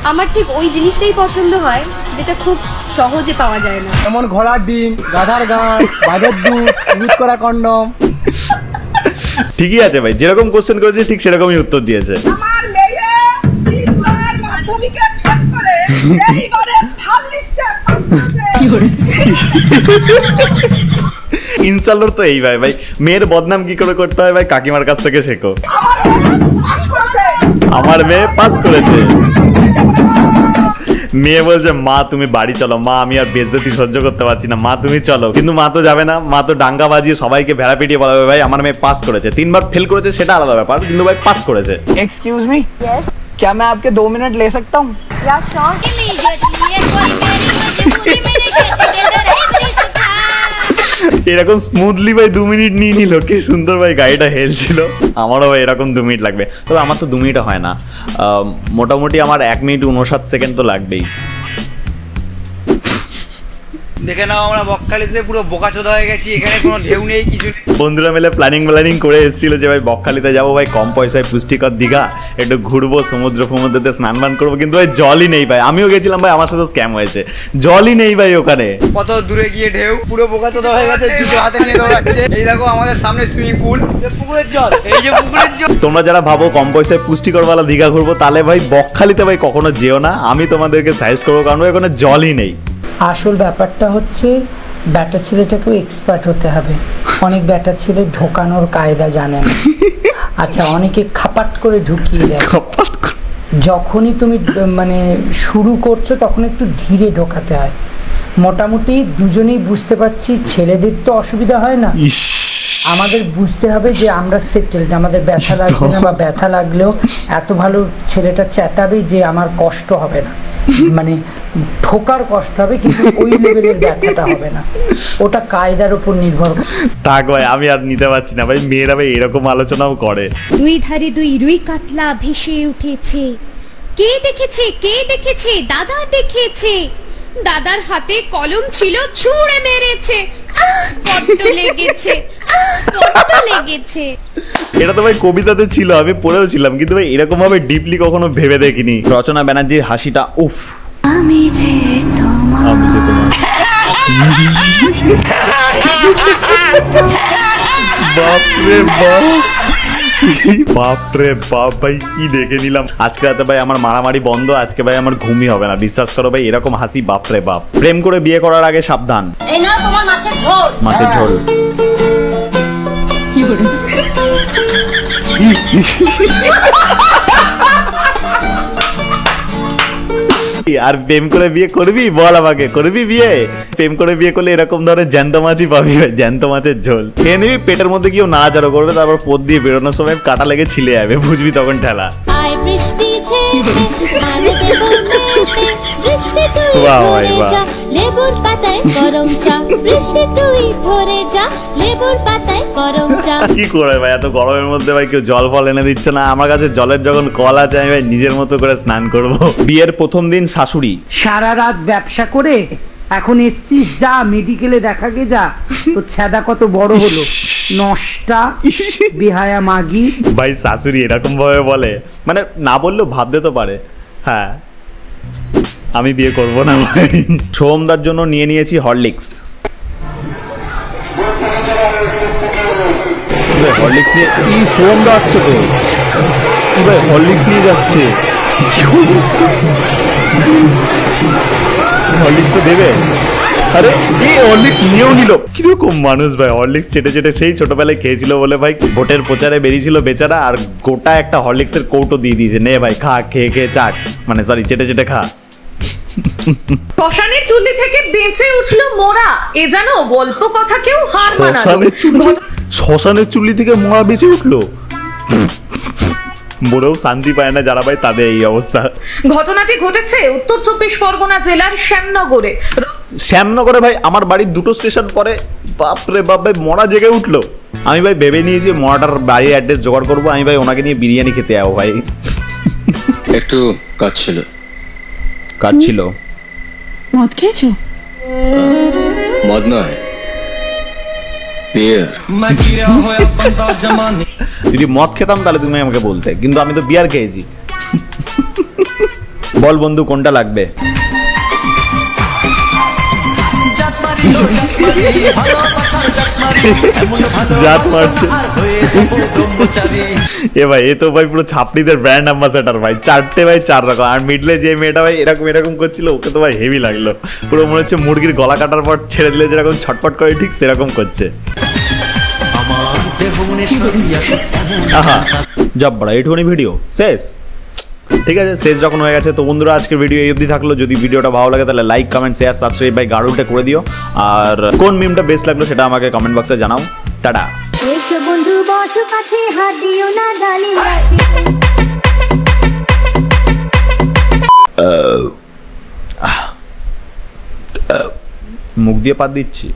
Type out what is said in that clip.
আমার ঠিক ওই জিনিসটাই পছন্দ হয় যেটা খুব সহজে পাওয়া যায় না, যেমন ঘোড়ার ডিম, গাধার গান, বাঘের দুধ, ইউজ করা কন্ডম। ঠিকই আছে ভাই, যেরকম কোশ্চেন করেছে ঠিক সেরকমই উত্তর দিয়েছে। আমার মেয়ে তিনবার মাধ্যমিকে ফেল করে এইবারে 40টা পাস করেছে। ইনসাল্লোর তো এই ভাই, ভাই মেয়ের বদনাম কি করে করতে হয় ভাই কাকিমার কাছ থেকে শেখো। আমার মেয়ে পাস করেছে। মেয়ে বলছে মা তুমি বাড়ি চলো, মা আমি আর বেজ্জতি সহ্য করতে পারছি না, মা তুমি চলো। কিন্তু মা তো যাবে না, মা তো ডাঙ্গা বাজিয়ে সবাইকে ভেড়া পিটিয়ে বলাবে ভাই আমার মেয়ে পাস করেছে। 3 বার ফেল করেছে সেটা আলাদা ব্যাপার, কিন্তু ভাই পাস করেছে। एक्सक्यूज मी, क्या मैं आपके 2 मिनट ले सकता हूँ? এরকম স্মুথলি ভাই 2 মিনিট নিয়ে নিল, কি সুন্দর ভাই গাড়িটা হেলছিল। আমারও ভাই এরকম 2 মিনিট লাগবে, তবে আমার তো 2 মিনিট হয় না, মোটামুটি আমার 1 মিনিট 59 সেকেন্ড তো লাগবেই। দেখে নাও আমরা বকখালিতে পুরো বোকাচোদা হয়ে গেছি, এখানে কোনো ঢেউ নেই কিছু নেই। বন্ধুরা মিলে প্ল্যানিং করে এসেছিল যে ভাই বকখালিতে যাবো ভাই, কম পয়সায় পুষ্টিকর দীঘা, একটু ঘুরবো, সমুদ্রতে স্নান বান করবো, কিন্তু ভাই জলই নেই ভাই। আমিও গেছিলাম ভাই, আমার সাথে স্ক্যাম হয়েছে, জলই নেই ভাই ওখানে। কত দূরে গিয়ে ঢেউ, পুরো বোকাচোদা হয়ে গেছে, জুতো হাতে নিয়ে দৌড়াচ্ছে। এই দেখো আমাদের সামনে সুইমিং পুল, পুকুরের জল, এই যে পুকুরের জল। তোমরা যারা ভাবো কম পয়সায় পুষ্টিকরওয়ালা দীঘা ঘুরবো, তাহলে ভাই বকখালিতে ভাই কখনো যেও না, আমি তোমাদেরকে সাজেস্ট করবো, কারণ ওখানে জলই নেই। আসল ব্যাপারটা হচ্ছে ব্যাটা ছেলেটাকেও এক্সপার্ট হতে হবে। অনেক ব্যাটা ছেলে ঢোকানোর কায়দা জানে না। আচ্ছা, অনেকে খাপাট করে ঢুকিয়ে দেয়। যখনই তুমি মানে শুরু করছো তখন একটু ধীরে ঢোকাতে হয়। মোটামুটি দুজনেই বুঝতে পারছি, ছেলেদের তো অসুবিধা হয় না, আমাদের বুঝতে হবে যে আমরা সেটেলড, আমাদের ব্যথা লাগবে না, বা ব্যথা লাগলেও এত ভালো ছেলেটা চেতাবে যে আমার কষ্ট হবে না, মানে ঠোকার কষ্ট হবে কিন্তু ওই লেভেলের ব্যথাটা হবে না। ওটা কায়দার উপর নির্ভর করে। থাক ভাই, আমি আর নিতে পারছি না ভাই, মেয়েরা ভাই এরকম আলোচনাও করে। 2 ধারে 2 রুই কাতলা ভেসে উঠেছে, কে দেখেছে, দাদা দেখেছে, দাদার হাতে কলম ছিল, ছুঁড়ে মেরেছে, বড্ড লেগেছে। এটা তো ভাই কবিতাতে ছিল, আমি পড়েও ছিলাম, কিন্তু ভাই এরকম ভাবে ডিপলি কখনো ভেবে দেখিনি। রচনা ব্যানার্জির হাসিটা উফ, আমি যে তোমার বাপরে বাপ, বাপরে বাপ ভাই কি দেখে নিলাম আজকে রাতে ভাই। আমার মারামারি বন্ধ আজকে ভাই, আমার ঘুমই হবে না, বিশ্বাস করো ভাই, এরকম হাসি বাপরে বাপ। প্রেম করে বিয়ে করার আগে সাবধান। এই নাও তোমার মাছের ঝোল। মাছের ঝোল আর প্রেম করে বিয়ে করবি? বল আমাকে, করবি বিয়ে? প্রেম করে বিয়ে করলে এরকম ধরনের জ্যান্ত মাছই পাবি, জ্যান্ত মাছের ঝোল খেয়ে নিবি, পেটের মধ্যে কেউ নাড়াচাড়া করবে, তারপর পথ দিয়ে বেরোনোর সময় কাটা লেগে ছিলে যাবে, বুঝবি তখন ঠেলা। লেবুর পাতায় গরম চা, বৃষ্টি তুই ধরে যা, লেবুর পাতায় গরম চা। কি করে ভাই এত গরমের মধ্যে ভাই কেউ জল ফল এনে দিচ্ছে না, আমার কাছে জলের যখন কল আছে আমি ভাই নিজের মতো করে স্নান করব। বিয়ের প্রথম দিন শাশুড়ি, সারা রাত ব্যবসা করে এখন এসছিস, যা মেডিকেলে দেখাকে যা, তোর ছেদা কত বড় হলো, নষ্টা বেহায়া মাগি। ভাই শাশুড়ি এরকম ভাবে বলে, মানে না বললেও ভাবতে তো পারে। হ্যাঁ, আমি বিয়ে করব না ভাই। সোমদার জন্য নিয়ে নিয়েছি হরলিক্স। হরলিক্স নিয়ে সোমদা আসছে তো, ভাই হরলিক্স নিয়ে যাচ্ছে, হরলিক্স তো দেবে। আরে এই হরলিক্স নিয়েও নিল, কিরকম মানুষ ভাই। হরলিক্স চেটে সেই ছোটবেলায় খেয়েছিল বলে ভাই ভোটের প্রচারে বেরিয়েছিল বেচারা, আর গোটা একটা হরলিক্সের কৌটো দিয়ে দিয়েছে, নে ভাই খা, খেয়ে চাট, মানে সরি চেটে খা। শ্মশানের চুল্লি থেকে বেঁচে উঠলো মোরা, এ জানো গল্প কথা কেউ হার মানালো। শ্মশানের চুল্লি থেকে মোরা বেঁচে উঠলো, মরেও শান্তি পায় না যারা ভাই, তাদের এই অবস্থা। ঘটনাটি ঘটেছে উত্তর 24 পরগনা জেলার শ্যামনগরে। শ্যামনগরে ভাই আমার বাড়ির 2টো স্টেশন পরে, বাপরে বাপ ভাই মরা জেগে উঠলো। আমি ভাই ভেবে নিয়েছি মরাটার বাড়ির অ্যাড্রেস জোগাড় করবো, আমি ভাই ওনাকে নিয়ে বিরিয়ানি খেতে যাবো ভাই। একটু কাজ ছিল। মদ খেয়েছো? মদ নয়, যদি মদ খেতাম তাহলে তুমি আমাকে বলতে, কিন্তু আমি তো বিয়ার খেয়েছি। বল বন্ধু কোনটা লাগবে? জাত মারছে এ ভাই, এ তো ভাই পুরো ছাপড়িদের ব্র্যান্ড অ্যাম্বাসেডর ভাই। 4টে ভাই 4 রকম। আর মিডলে যে মেয়েটা ভাই এরকম এরকম করছিল, ওকে তো ভাই হেভি লাগলো। পুরো মনে হচ্ছে মুরগির গলা কাটার পর ছেড়ে দিলে যেরকম ছটফট করে ঠিক সেরকম করছে। আহা জব বড়া, এইটুকুনি ভিডিও শেষ। ঠিক আছে, শেষ যখন হয়ে গেছে তো বন্ধুরা আজকের ভিডিও এই অবধি থাকলো। যদি ভিডিওটা ভালো লাগে তাহলে লাইক, কমেন্ট, শেয়ার, সাবস্ক্রাইব ভাই গাড়ুলটা করে দিও। আর কোন মিমটা বেস্ট লাগলো সেটা আমাকে কমেন্ট বক্সে জানাও। টাটা। এসো বন্ধু বসো কাছে, হাত দিও না ডালিম গাছে। মুখ দিয়ে পাত দিচ্ছি।